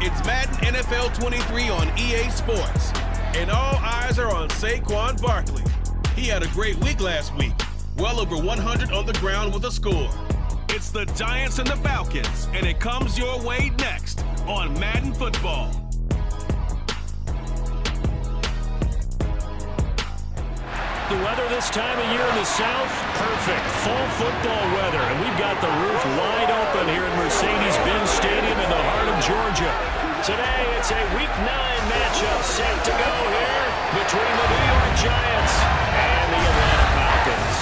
It's Madden NFL 23 on EA Sports. And all eyes are on Saquon Barkley. He had a great week last week. Well over 100 on the ground with a score. It's the Giants and the Falcons, and it comes your way next on Madden Football. The weather this time of year in the South, perfect. Fall football weather, and we've got the roof wide open here in Mercedes-Benz Stadium in the heart of Georgia. Today, it's a Week 9 matchup set to go here between the New York Giants and the Atlanta Falcons.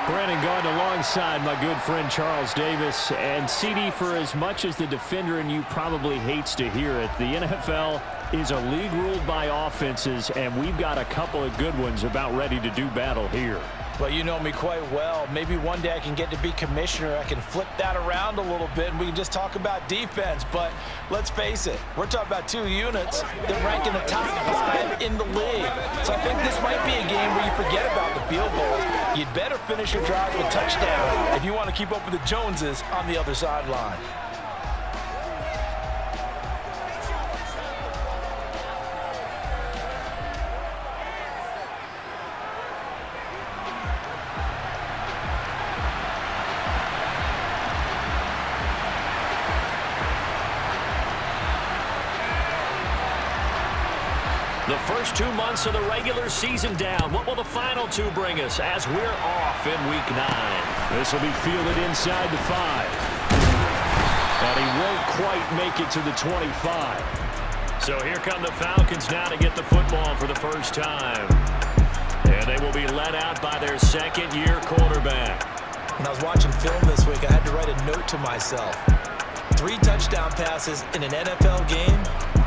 Brandon Gaudin alongside my good friend Charles Davis. And CD, for as much as the defender in you probably hates to hear it, the NFL is a league ruled by offenses, and we've got a couple of good ones about ready to do battle here. Well, you know me quite well. Maybe one day I can get to be commissioner. I can flip that around a little bit, and we can just talk about defense. But let's face it, we're talking about two units that rank in the top 5 in the league. So I think this might be a game where you forget about the field goals. You'd better finish your drive with touchdown if you want to keep up with the Joneses on the other sideline. The first 2 months of the regular season down. What will the final 2 bring us as we're off in Week 9? This will be fielded inside the 5. And he won't quite make it to the 25. So here come the Falcons now to get the football for the first time. And they will be led out by their second-year quarterback. When I was watching film this week, I had to write a note to myself. 3 touchdown passes in an NFL game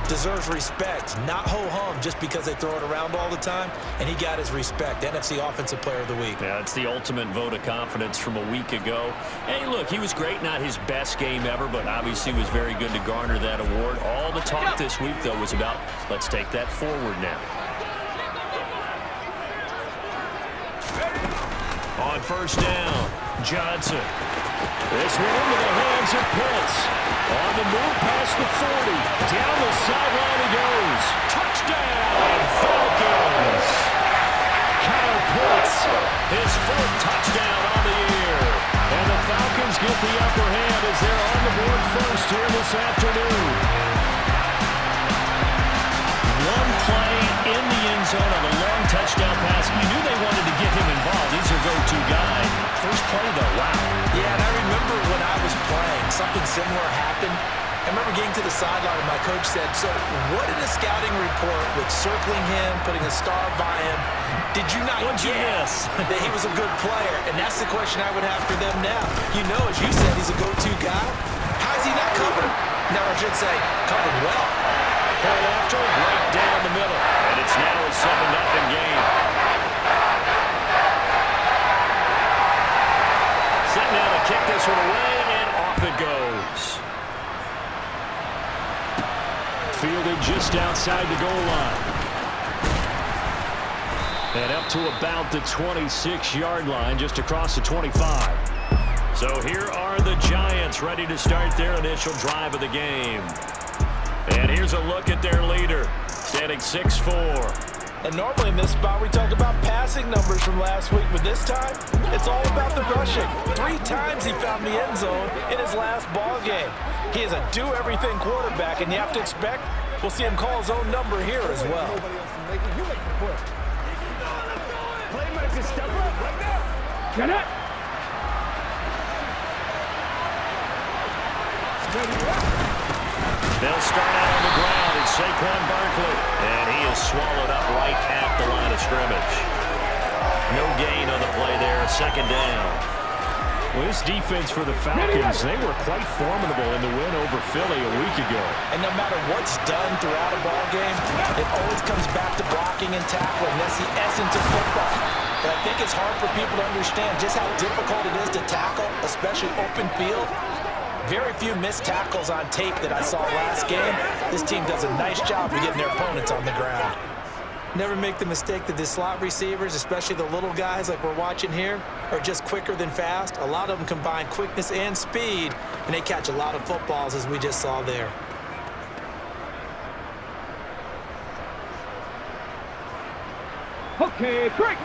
deserves respect, not ho-hum just because they throw it around all the time, and he got his respect. NFC Offensive Player of the Week. Yeah, it's the ultimate vote of confidence from a week ago. Hey, look, he was great, not his best game ever, but obviously was very good to garner that award. All the talk this week, though, was about let's take that forward now. On first down, Johnson. This one into the hands of Pitts. On the move past the 40. Down the sideline he goes. Touchdown, Falcons. Kyle Pitts, his 4th touchdown on the year. And the Falcons get the upper hand as they're on the board first here this afternoon. One play in the end zone on a long touchdown pass. You knew they wanted to get him involved. He's a go-to guy. First play, though, wow. Yeah, and I remember when I was playing, something similar happened. I remember getting to the sideline, and my coach said, so what did a scouting report with circling him, putting a star by him, did you not guess that he was a good player? And that's the question I would have for them now. You know, as you said, he's a go-to guy. How is he not covered? Now, I should say, covered well. Point after, right down the middle. And it's now a 7-0 game. Setting out to kick this one away, and off it goes. Fielded just outside the goal line. And up to about the 26-yard line, just across the 25. So here are the Giants ready to start their initial drive of the game. And here's a look at their leader, standing 6'4". And normally in this spot, we talk about passing numbers from last week, but this time, it's all about the rushing. 3 times he found the end zone in his last ball game. He is a do-everything quarterback, and you have to expect we'll see him call his own number here as well. Playmaker, step up right now. Get it. They'll start out on the ground. It's Saquon Barkley. And he is swallowed up right at the line of scrimmage. No gain on the play there. 2nd down. Well, this defense for the Falcons, they were quite formidable in the win over Philly a week ago. And no matter what's done throughout a ball game, it always comes back to blocking and tackling. That's the essence of football. But I think it's hard for people to understand just how difficult it is to tackle, especially open field. Very few missed tackles on tape that I saw last game. This team does a nice job of getting their opponents on the ground. Never make the mistake that the slot receivers, especially the little guys like we're watching here, are just quicker than fast. A lot of them combine quickness and speed, and they catch a lot of footballs, as we just saw there. Okay, great.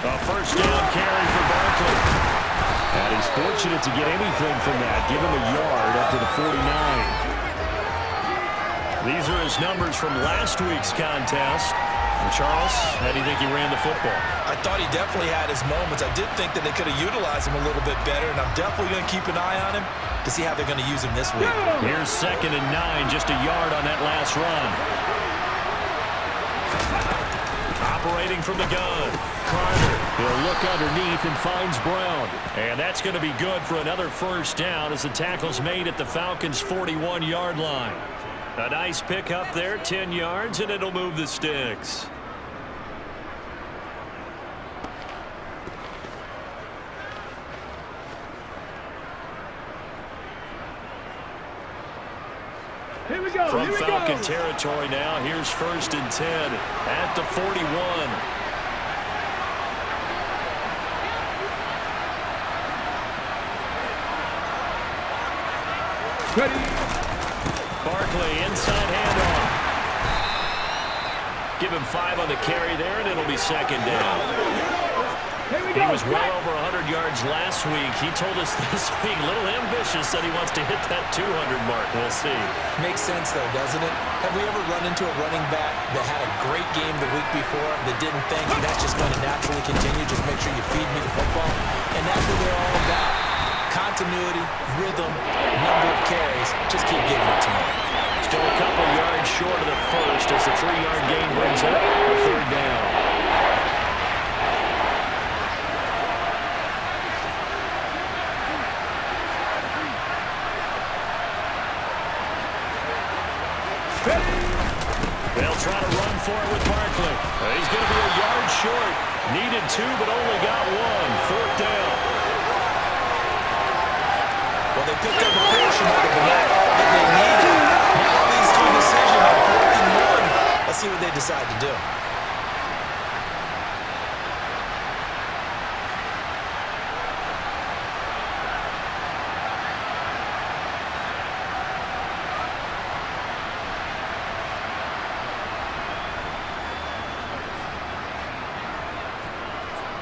A first down carry for Barkley. And he's fortunate to get anything from that. Give him a yard up to the 49. These are his numbers from last week's contest. And Charles, how do you think he ran the football? I thought he definitely had his moments. I did think that they could have utilized him a little bit better, and I'm definitely going to keep an eye on him to see how they're going to use him this week. Here's 2nd and 9, just a yard on that last run. Operating from the gun. Carter, he'll look underneath and finds Brown. And that's going to be good for another first down as the tackle's made at the Falcons' 41-yard line. A nice pickup there, 10 yards, and it'll move the sticks. Here we go. From Here we Falcon go. territory now, here's 1st and 10 at the 41. Ready. Barkley, inside handoff. Give him 5 on the carry there, and it'll be 2nd down. Here we He go. was well over 100 yards last week. He told us this week, a little ambitious, that he wants to hit that 200 mark. We'll see. Makes sense, though, doesn't it? Have we ever run into a running back that had a great game the week before that didn't think that's just going to naturally continue? Just make sure you feed me the football. And that's what they're all about. Continuity, rhythm, number of carries. Just keep giving it to him. Still a couple yards short of the first as the 3-yard gain brings up a 3rd down. They'll try to run for it with Barkley. He's going to be a yard short. Needed 2, but only got 1. 4th down. Well, they picked up a portion of it, but not all that they needed. Now it leads to a decision on 4th and 1. Let's see what they decide to do.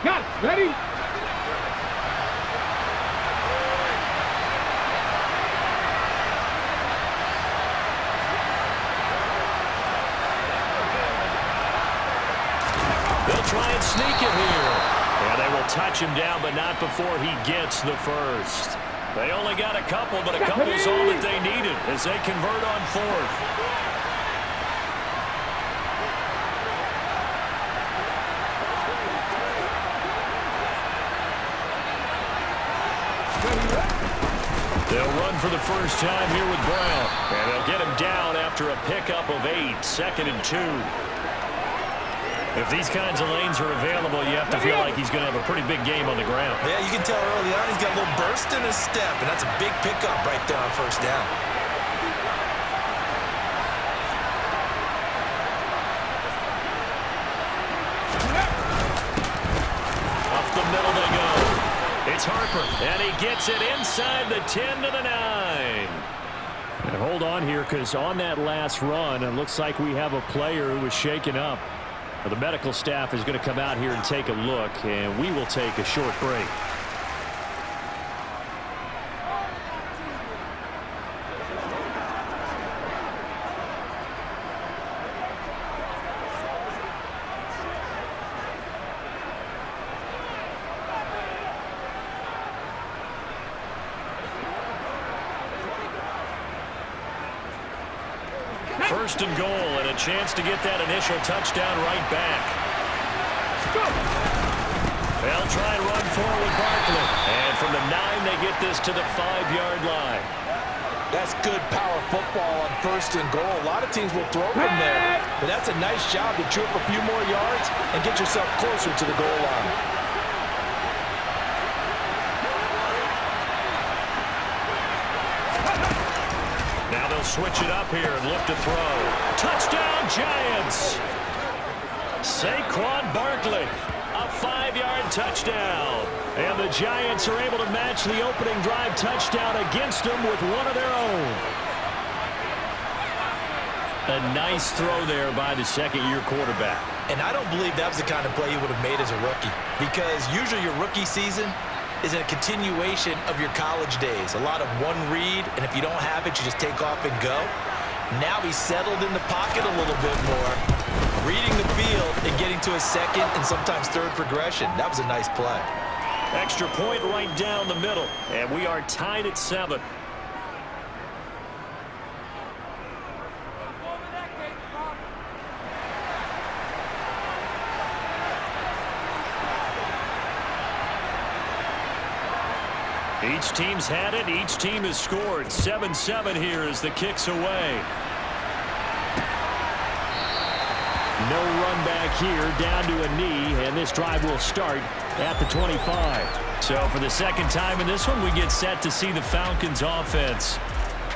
Got it. Ready. Try and sneak it here. Yeah, they will touch him down, but not before he gets the first. They only got a couple, but a couple's all that they needed as they convert on 4th. They'll run for the first time here with Brown, and they'll get him down after a pickup of 8, 2nd and 2. If these kinds of lanes are available, you have to feel like he's going to have a pretty big game on the ground. Yeah, you can tell early on he's got a little burst in his step, and that's a big pickup right there on 1st down. Up the middle they go. It's Harper, and he gets it inside the 10 to the 9. And hold on here, because on that last run, it looks like we have a player who was shaken up. The medical staff is going to come out here and take a look, and we will take a short break. First and goal, and a chance to get that initial touchdown right back. They'll try and run forward with Barkley. And from the 9, they get this to the 5-yard line. That's good power football on 1st and goal. A lot of teams will throw from there, but that's a nice job to chew up a few more yards and get yourself closer to the goal line. Now they'll switch it up here and look to throw. Touchdown, Giants! Saquon Barkley, a 5-yard touchdown. And the Giants are able to match the opening drive touchdown against them with one of their own. A nice throw there by the second-year quarterback. And I don't believe that was the kind of play he would have made as a rookie, because usually your rookie season is a continuation of your college days. A lot of one read, and if you don't have it, you just take off and go. Now he's settled in the pocket a little bit more, reading the field and getting to a second and sometimes third progression. That was a nice play. Extra point right down the middle, and we are tied at 7. Each team's had it. Each team has scored. 7-7 here as the kick's away. No run back here, down to a knee, and this drive will start at the 25. So for the second time in this one, we get set to see the Falcons offense.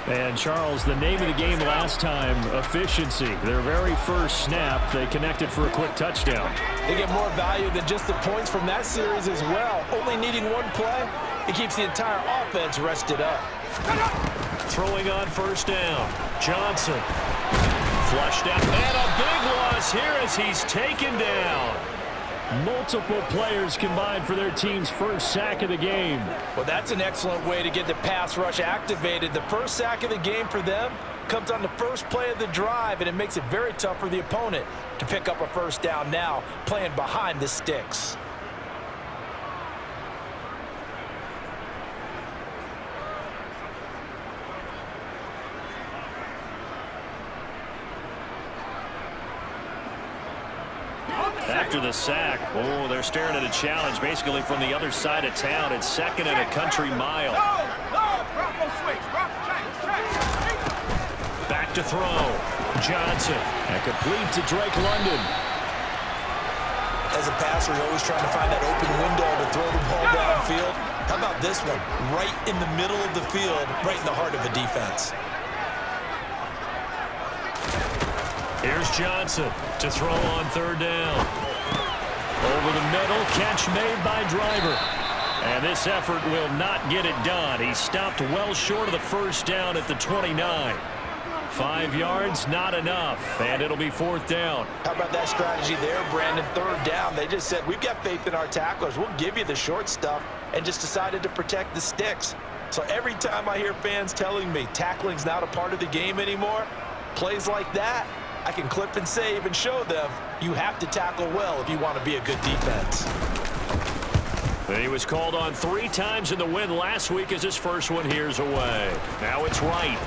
And Charles, the name of the game last time, efficiency. Their very first snap, they connected for a quick touchdown. They get more value than just the points from that series as well. Only needing one play, it keeps the entire offense rested up. Throwing on 1st down. Johnson. Flushed out. And a big loss here as he's taken down. Multiple players combined for their team's first sack of the game. Well, that's an excellent way to get the pass rush activated. The first sack of the game for them comes on the first play of the drive, and it makes it very tough for the opponent to pick up a 1st down now, playing behind the sticks. After the sack, oh, they're staring at a challenge basically from the other side of town. It's 2nd and a country mile. Back to throw. Johnson. And complete to Drake London. As a passer, you're always trying to find that open window to throw the ball downfield. How about this one? Right in the middle of the field, right in the heart of a defense. Here's Johnson to throw on 3rd down. Over the middle, catch made by Driver. And this effort will not get it done. He stopped well short of the 1st down at the 29. 5 yards, not enough, and it'll be 4th down. How about that strategy there, Brandon? 3rd down, they just said, we've got faith in our tacklers. We'll give you the short stuff, and just decided to protect the sticks. So every time I hear fans telling me tackling's not a part of the game anymore, plays like that, I can clip and save and show them you have to tackle well if you want to be a good defense. And he was called on 3 times in the win last week as his first one here's away. Now it's right.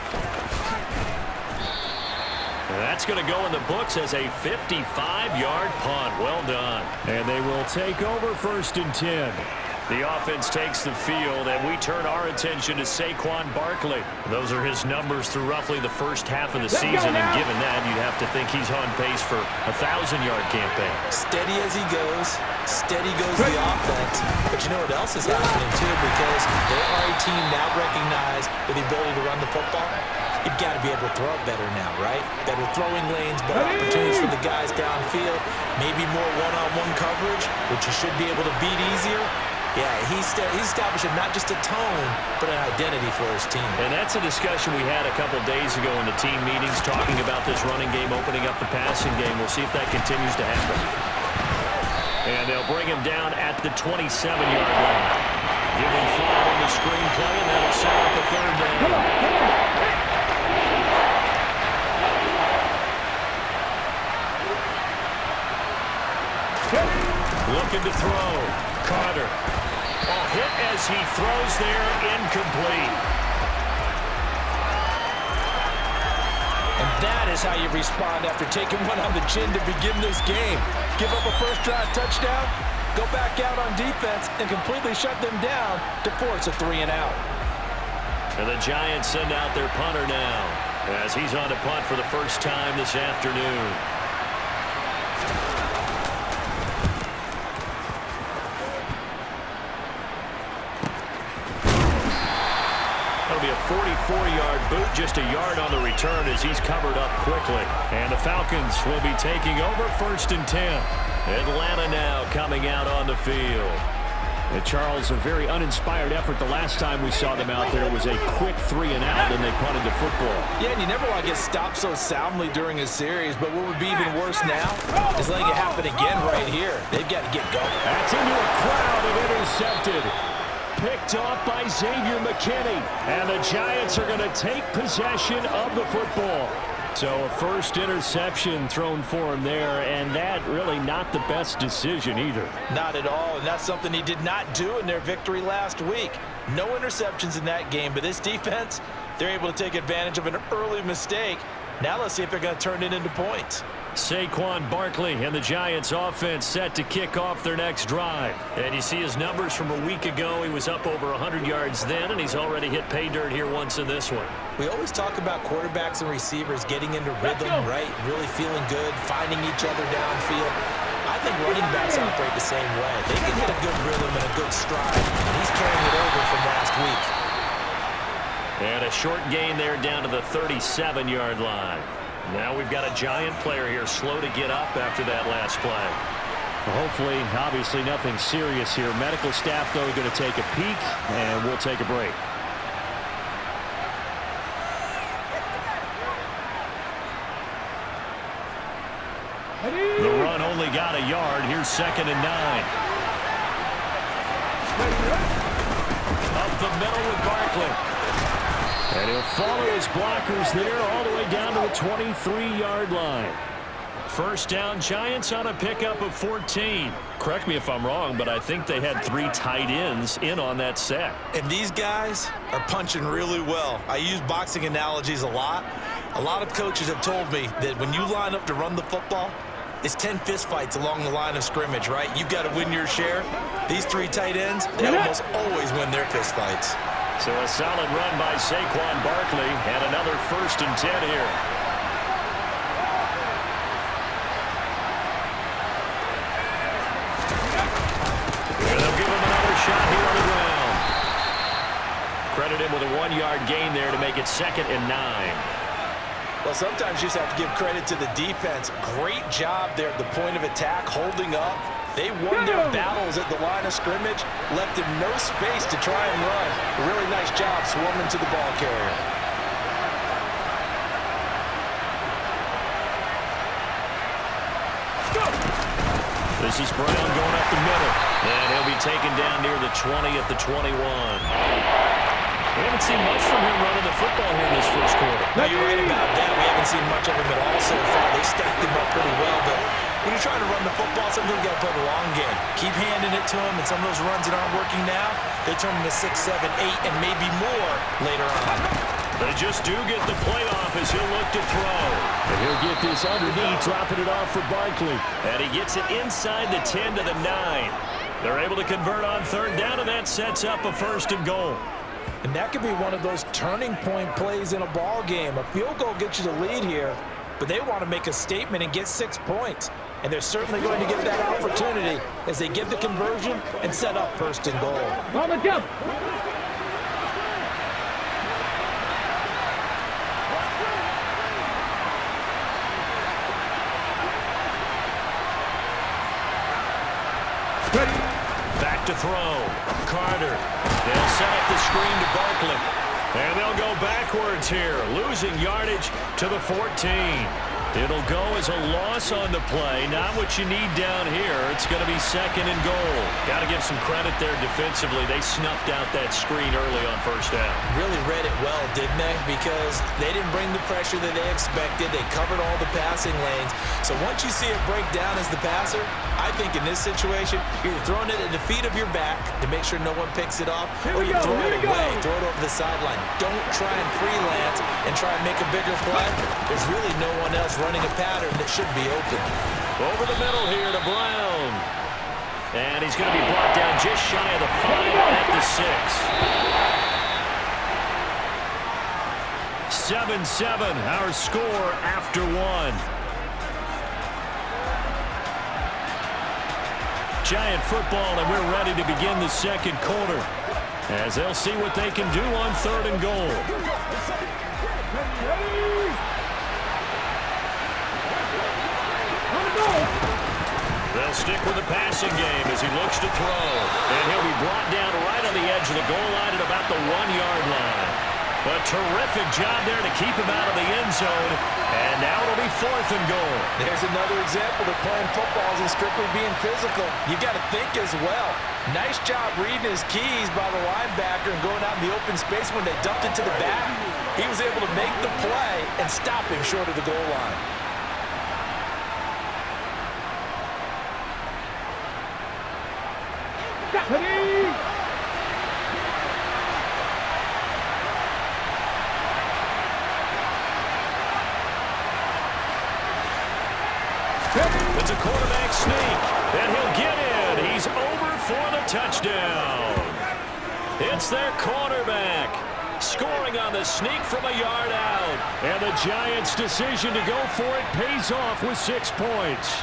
And that's going to go in the books as a 55-yard punt. Well done. And they will take over 1st and 10. The offense takes the field, and we turn our attention to Saquon Barkley. Those are his numbers through roughly the first half of the season, and given that, you'd have to think he's on pace for a 1,000-yard campaign. Steady as he goes, steady goes the offense. But you know what else is happening, too, because they are a team now recognized with the ability to run the football. You've got to be able to throw it better now, right? Better throwing lanes, better opportunities for the guys downfield, maybe more one-on-one coverage, which you should be able to beat easier. Yeah, he's establishing not just a tone, but an identity for his team. And that's a discussion we had a couple days ago in the team meetings, talking about this running game, opening up the passing game. We'll see if that continues to happen. And they'll bring him down at the 27-yard line. Give him 5 on the screenplay, and that'll set up the 3rd down. Looking to throw. Carter. A hit as he throws there, incomplete. And that is how you respond after taking one on the chin to begin this game. Give up a first drive touchdown, go back out on defense, and completely shut them down to force a 3-and-out. And the Giants send out their punter now as he's on to punt for the first time this afternoon. That'll be a 44-yard boot, just a yard on the return as he's covered up quickly. And the Falcons will be taking over 1st and 10. Atlanta now coming out on the field. And Charles, a very uninspired effort the last time we saw them out there. It was a quick 3-and-out, and they punted the football. Yeah, and you never want to get stopped so soundly during a series, but what would be even worse now is letting it happen again right here. They've got to get going. That's into a crowd and intercepted. Picked off by Xavier McKinney. And the Giants are going to take possession of the football. So a first interception thrown for him there, and that really not the best decision either. Not at all, and that's something he did not do in their victory last week. No interceptions in that game, but this defense, they're able to take advantage of an early mistake. Now let's see if they're going to turn it into points. Saquon Barkley and the Giants offense set to kick off their next drive. And you see his numbers from a week ago. He was up over 100 yards then, and he's already hit pay dirt here once in this one. We always talk about quarterbacks and receivers getting into rhythm, right? Really feeling good, finding each other downfield. I think running backs operate the same way. They can hit a good rhythm and a good stride. And he's carrying it over from last week. And a short gain there down to the 37-yard line. Now we've got a Giant player here slow to get up after that last play. Well, hopefully, obviously nothing serious here. Medical staff, though, going to take a peek, and we'll take a break. The run only got a yard. Here's 2nd and 9. Up the middle with Barkley. And he'll follow his blockers there all the way down to the 23-yard line. First down, Giants on a pickup of 14. Correct me if I'm wrong, but I think they had 3 tight ends in on that set. And these guys are punching really well. I use boxing analogies a lot. A lot of coaches have told me that when you line up to run the football, it's 10 fistfights along the line of scrimmage, right? You've got to win your share. These 3 tight ends, they almost always win their fistfights. So a solid run by Saquon Barkley and another 1st and 10 here. And they'll give him another shot here on the ground. Credit him with a 1-yard gain there to make it 2nd and 9. Well, sometimes you just have to give credit to the defense. Great job there at the point of attack, holding up. They won their battles at the line of scrimmage, left him no space to try and run. A really nice job swarming to the ball carrier. This is Brown going up the middle, and he'll be taken down near the 20 at the 21. We haven't seen much from him running the football here in this first quarter. No, you're right about that. We haven't seen much of him at all so far. They stacked him up pretty well, but when you're trying to run the football, sometimes you got to play the long game. Keep handing it to him, and some of those runs that aren't working now, they turn into 6, 7, 8, and maybe more later on. They just do get the playoff as he'll look to throw. And he'll get this underneath, dropping it off for Barkley. And he gets it inside the 10 to the 9. They're able to convert on 3rd down, and that sets up a 1st and goal. And that could be one of those turning point plays in a ball game. A field goal gets you the lead here, but they want to make a statement and get 6 points. And they're certainly going to get that opportunity as they get the conversion and set up 1st and goal. On the jump. Back to throw. Carter. They'll set up the screen to Barkley. And they'll go backwards here, losing yardage to the 14. It'll go as a loss on the play. Not what you need down here. It's going to be 2nd and goal. Got to give some credit there defensively. They snuffed out that screen early on 1st down. Really read it well, didn't they? Because they didn't bring the pressure that they expected. They covered all the passing lanes. So once you see it break down as the passer, I think in this situation, you're throwing it at the feet of your back to make sure no one picks it off, or you throw it away, throw it over the sideline. Don't try and freelance and try and make a bigger play. There's really no one else running a pattern that should be open. Over the middle here to Brown. And he's going to be brought down just shy of the 5 at the 6. 7-7, our score after one. Giant football, and we're ready to begin the second quarter as they'll see what they can do on 3rd and goal. They'll stick with the passing game as he looks to throw. And he'll be brought down right on the edge of the goal line at about the 1-yard line. A terrific job there to keep him out of the end zone. And now it'll be 4th and goal. There's another example that playing football isn't strictly being physical. You got to think as well. Nice job reading his keys by the linebacker and going out in the open space when they dumped it to the back. He was able to make the play and stop him short of the goal line. It's a quarterback sneak, and he'll get in. He's over for the touchdown. It's their quarterback scoring on the sneak from a yard out. And the Giants' decision to go for it pays off with 6 points.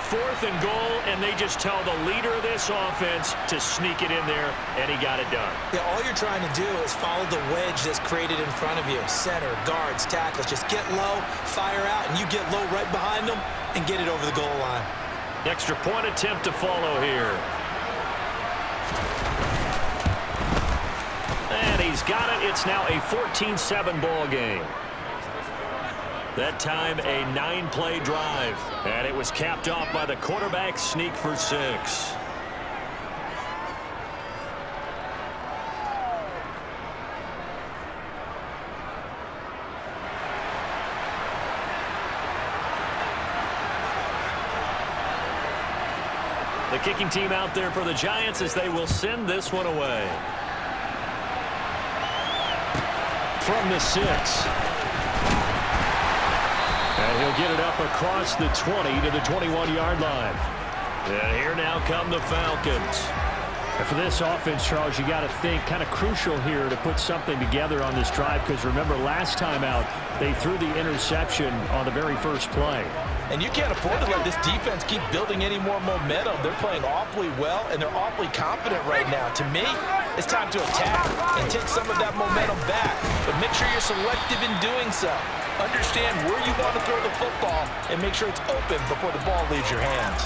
4th and goal, and they just tell the leader of this offense to sneak it in there, and he got it done. Yeah, all you're trying to do is follow the wedge that's created in front of you. Center, guards, tackles. Just get low, fire out, and you get low right behind them and get it over the goal line. Extra point attempt to follow here. And he's got it. It's now a 14-7 ball game. That time a 9-play drive. And it was capped off by the quarterback sneak for 6. The kicking team out there for the Giants as they will send this one away. From the 6. And he'll get it up across the 20 to the 21-yard line. And here now come the Falcons. And for this offense, Charles, you got to think kind of crucial here to put something together on this drive, because remember last time out they threw the interception on the very first play. And you can't afford to let this defense keep building any more momentum. They're playing awfully well, and they're awfully confident right now. To me, it's time to attack and take some of that momentum back. But make sure you're selective in doing so. Understand where you want to throw the football and make sure it's open before the ball leaves your hands.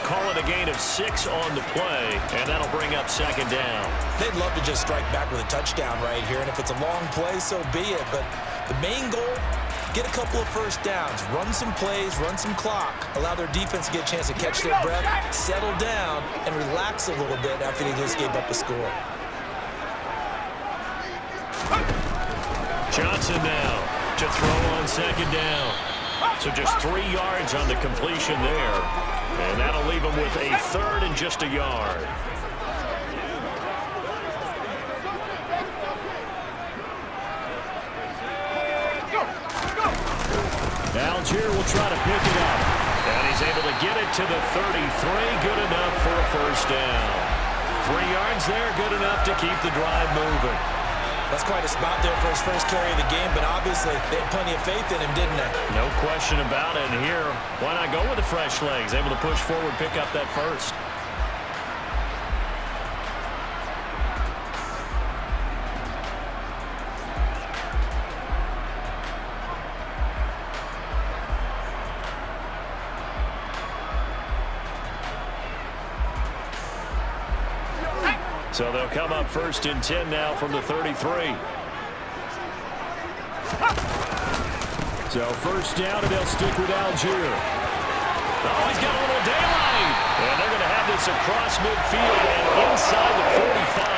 Call it a gain of 6 on the play, and that'll bring up 2nd down. They'd love to just strike back with a touchdown right here, and if it's a long play, so be it. But the main goal, get a couple of first downs, run some plays, run some clock, allow their defense to get a chance to catch their breath, settle down, and relax a little bit after they just gave up a score. Johnson now to throw on 2nd down. So just 3 yards on the completion there. And that'll leave him with a 3rd and just a yard. Algier will try to pick it up. And he's able to get it to the 33. Good enough for a first down. 3 yards there, good enough to keep the drive moving. That's quite a spot there for his first carry of the game, but obviously they had plenty of faith in him, didn't they? No question about it. And here, why not go with the fresh legs? Able to push forward, pick up that first. So they'll come up 1st and 10 now from the 33. So 1st down, and they'll stick with Algier. Oh, he's got a little daylight. And they're going to have this across midfield and inside the 45.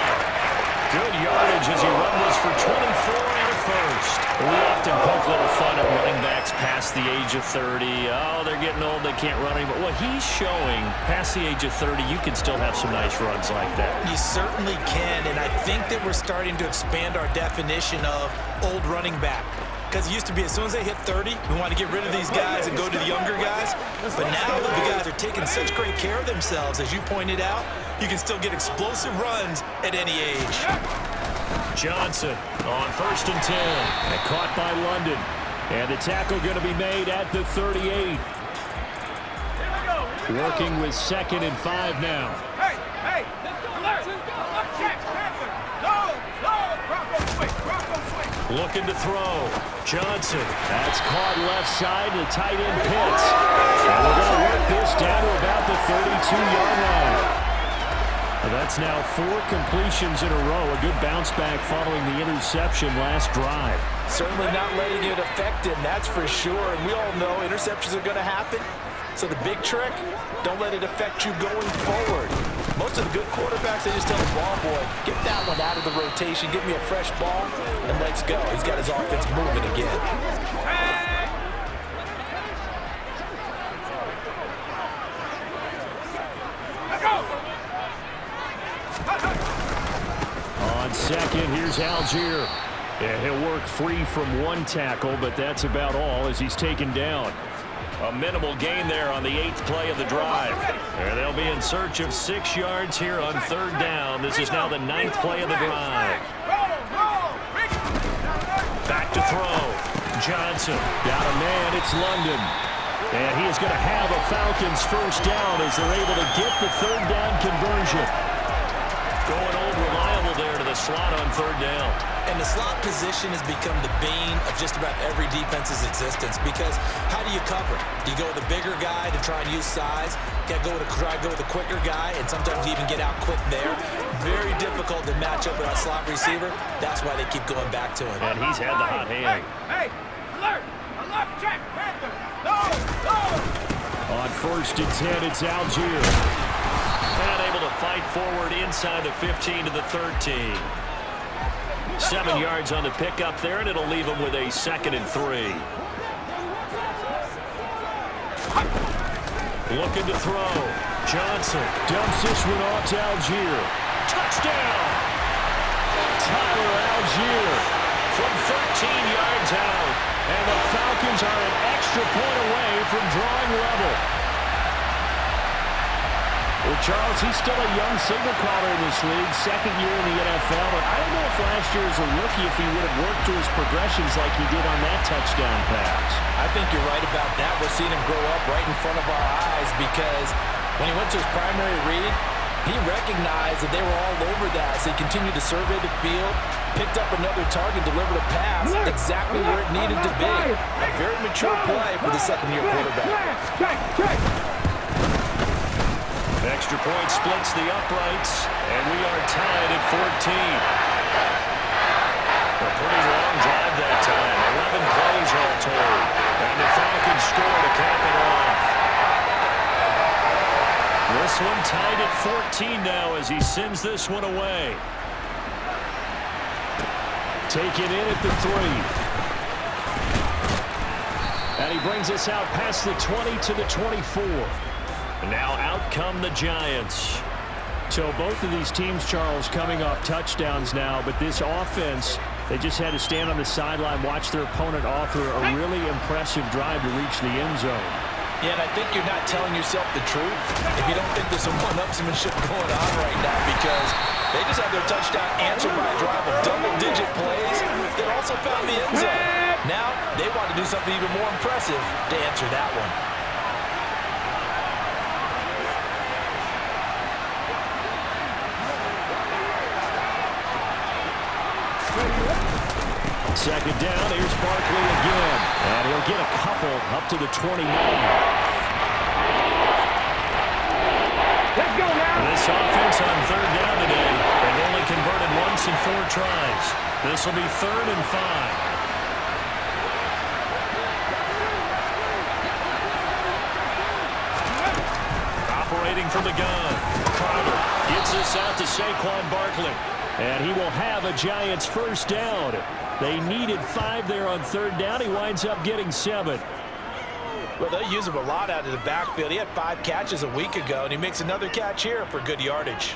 Good yardage as he runs for 24 and a first. We often poke a little fun at running backs past the age of 30. Oh, they're getting old, they can't run anymore. Well, he's showing past the age of 30, you can still have some nice runs like that. You certainly can, and I think that we're starting to expand our definition of old running back. Because it used to be as soon as they hit 30, we want to get rid of these guys and go to the younger guys. But now that the guys are taking such great care of themselves, as you pointed out, you can still get explosive runs at any age. Johnson on 1st and 10. And caught by London. And the tackle going to be made at the 38. Working with 2nd and 5 now. Hey, alert! Check, no, Bronco swing. Looking to throw. Johnson. That's caught left side. The tight end Pitts. And we're going to work this down to about the 32-yard line. That's now 4 completions in a row. A good bounce back following the interception last drive. Certainly not letting it affect him, that's for sure. And we all know interceptions are going to happen. So the big trick, don't let it affect you going forward. Most of the good quarterbacks, they just tell the ball boy, get that one out of the rotation, give me a fresh ball, and let's go. He's got his offense moving again. On 2nd, here's Algier. Yeah, he'll work free from 1 tackle, but that's about all as he's taken down. A minimal gain there on the 8th play of the drive. And they'll be in search of 6 yards here on 3rd down. This is now the 9th play of the drive. Back to throw. Johnson. Got a man. It's London. And he is going to have a Falcons first down as they're able to get the 3rd down conversion. Going old reliable there to the slot on 3rd down. And the slot position has become the bane of just about every defense's existence because how do you cover? Do you go with a bigger guy to try and use size? Try to go with a quicker guy and sometimes even get out quick there. Very difficult to match up with our slot receiver. That's why they keep going back to him. And he's had the hot hand. Hey, alert, check, Panther, no. On 1st and 10, it's Algier. And able to fight forward inside the 15 to the 13. 7 yards on the pickup there, and it'll leave him with a 2nd and 3. Looking to throw. Johnson dumps this one off to Algier. Touchdown! Tyler Algier from 13 yards out. And the Falcons are an extra point away from drawing level. Well, Charles, he's still a young signal caller in this league, 2nd year in the NFL. But I don't know if last year as a rookie if he would have worked through his progressions like he did on that touchdown pass. I think you're right about that. We're seeing him grow up right in front of our eyes because when he went to his primary read, he recognized that they were all over that. So he continued to survey the field, picked up another target, delivered a pass exactly where it needed to be. A very mature play for the 2nd-year quarterback. Check. Extra point splits the uprights, and we are tied at 14. A pretty long drive that time. 11 plays all told. And the Falcons score to cap it off. This one tied at 14 now as he sends this one away. Taken in at the 3. And he brings us out past the 20 to the 24. Now out come the Giants. So both of these teams, Charles, coming off touchdowns now, but this offense, they just had to stand on the sideline, watch their opponent offer a really impressive drive to reach the end zone. Yeah, and I think you're not telling yourself the truth if you don't think there's some one-upsmanship going on right now because they just had their touchdown answered by a drive of double-digit plays that also found the end zone. Now they want to do something even more impressive to answer that one. 2nd down, here's Barkley again. And he'll get a couple up to the 29. Let's go now. This offense on 3rd down today, they've only converted once in 4 tries. This will be 3rd and 5. Operating from the gun. Carter gets this out to Saquon Barkley. And he will have a Giants first down. They needed 5 there on 3rd down. He winds up getting 7. Well, they use him a lot out of the backfield. He had 5 catches a week ago, and he makes another catch here for good yardage.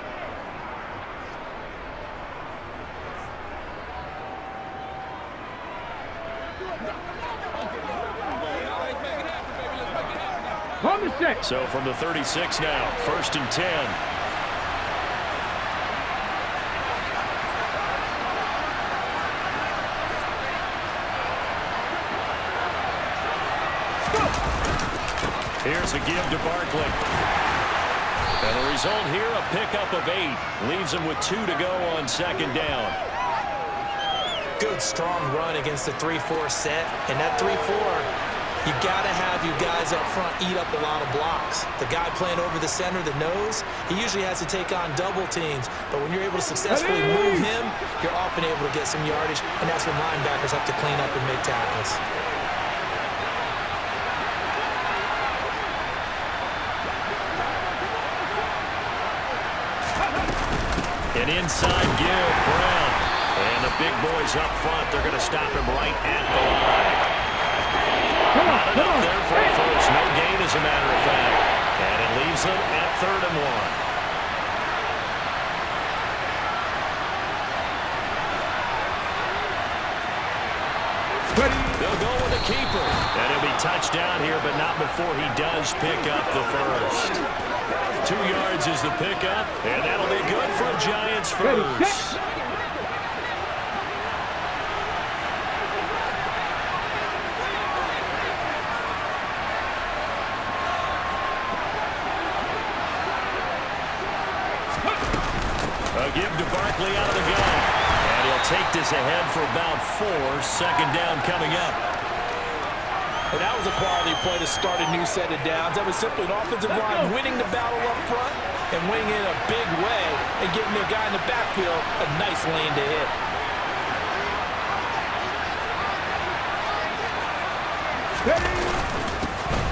So from the 36 now, 1st and 10. Here's a give to Barkley. And the result here, a pickup of 8. Leaves him with 2 to go on second down. Good, strong run against the 3-4 set. And that 3-4, you got to have you guys up front eat up a lot of blocks. The guy playing over the center, the nose, he usually has to take on double teams. But when you're able to successfully move him, you're often able to get some yardage. And that's when linebackers have to clean up and make tackles. An inside give, Brown. And the big boys up front, they're going to stop him right at the line. Not enough there for a first. No gain, as a matter of fact. And it leaves them at 3rd and 1. They'll go with a keeper. And he'll be touched down here, but not before he does pick up the first. 2 yards is the pickup, and that'll be good for a Giants first. A give to Barkley out of the gun. And he'll take this ahead for about 4. Second down coming up. And that was a quality play to start a new set of downs. That was simply an offensive line winning the battle up front and winning in a big way and giving their guy in the backfield a nice lane to hit.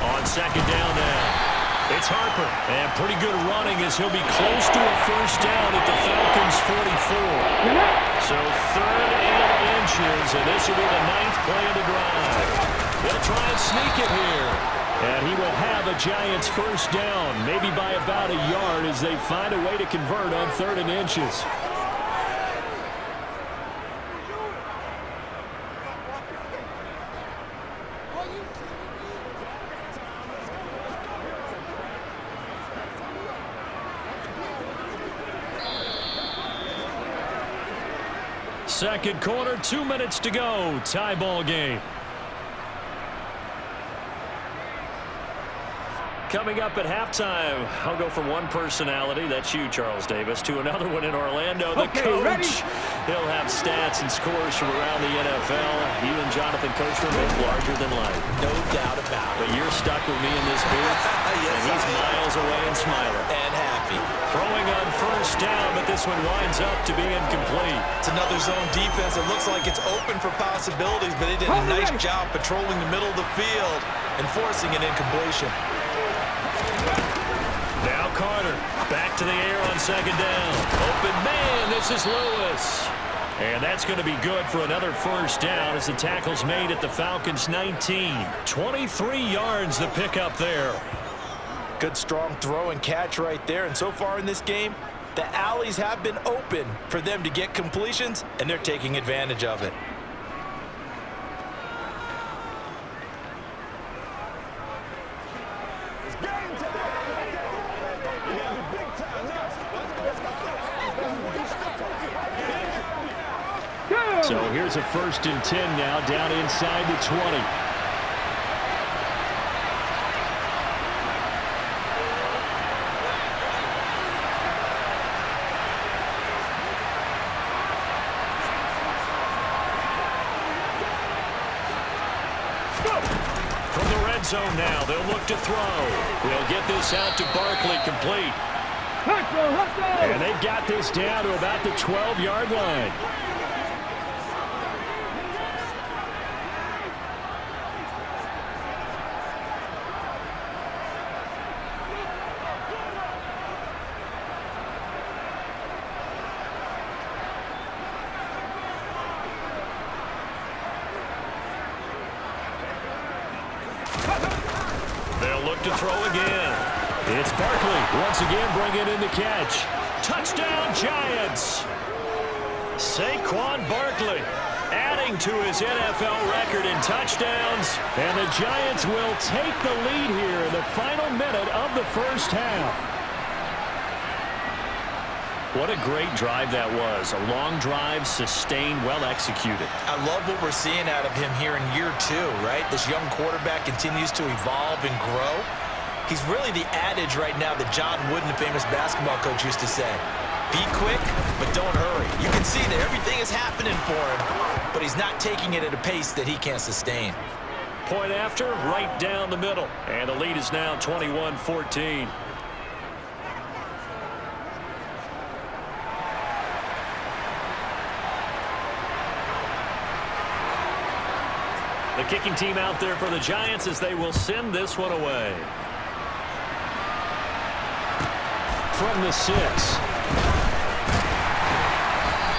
On second down now. It's Harper, and pretty good running as he'll be close to a first down at the Falcons' 44. So 3rd and inches, and this will be the 9th play of the drive. They'll try and sneak it here. And he will have a Giants first down, maybe by about a yard as they find a way to convert on 3rd and inches. Second quarter, 2 minutes to go. Tie ball game. Coming up at halftime, I'll go from one personality, that's you, Charles Davis, to another one in Orlando. The coach, ready? He'll have stats and scores from around the NFL. You and Jonathan Coachman both larger than life. No doubt about it. But you're stuck with me in this booth, yes, and he's miles away and smiling. And happy. Throwing on first down, but this one winds up to be incomplete. It's another zone defense. It looks like it's open for possibilities, but they did a nice job patrolling the middle of the field and forcing an incompletion. Now Carter, back to the air on second down. Open man, this is Lewis. And that's going to be good for another first down as the tackle's made at the Falcons' 19. 23 yards the pickup there. Good strong throw and catch right there. And so far in this game, the alleys have been open for them to get completions, and they're taking advantage of it. So here's a 1st and 10 now, down inside the 20. From the red zone now, they'll look to throw. We'll get this out to Barkley, complete. And they've got this down to about the 12-yard line. To throw again. It's Barkley once again bringing in the catch. Touchdown Giants. Saquon Barkley adding to his NFL record in touchdowns. And the Giants will take the lead here in the final minute of the first half. What a great drive that was. A long drive, sustained, well executed. I love what we're seeing out of him here in year 2, right? This young quarterback continues to evolve and grow. He's really the adage right now that John Wooden, the famous basketball coach, used to say. Be quick, but don't hurry. You can see that everything is happening for him, but he's not taking it at a pace that he can't sustain. Point after, right down the middle. And the lead is now 21-14. The kicking team out there for the Giants as they will send this one away. From the 6.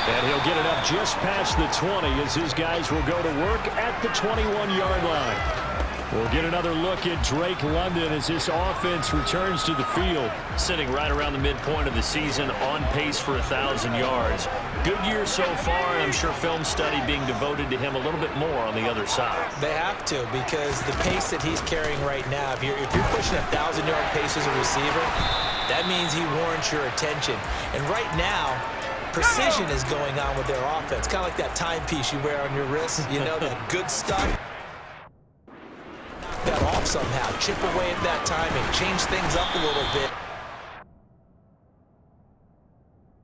And he'll get it up just past the 20 as his guys will go to work at the 21-yard line. We'll get another look at Drake London as this offense returns to the field. Sitting right around the midpoint of the season, on pace for 1,000 yards. Good year so far, and I'm sure film study being devoted to him a little bit more on the other side. They have to, because the pace that he's carrying right now, if you're pushing a 1,000-yard pace as a receiver, that means he warrants your attention. And right now, precision is going on with their offense. Kind of like that timepiece you wear on your wrist. You know, that good stuff. That off somehow. Chip away at that timing. Change things up a little bit.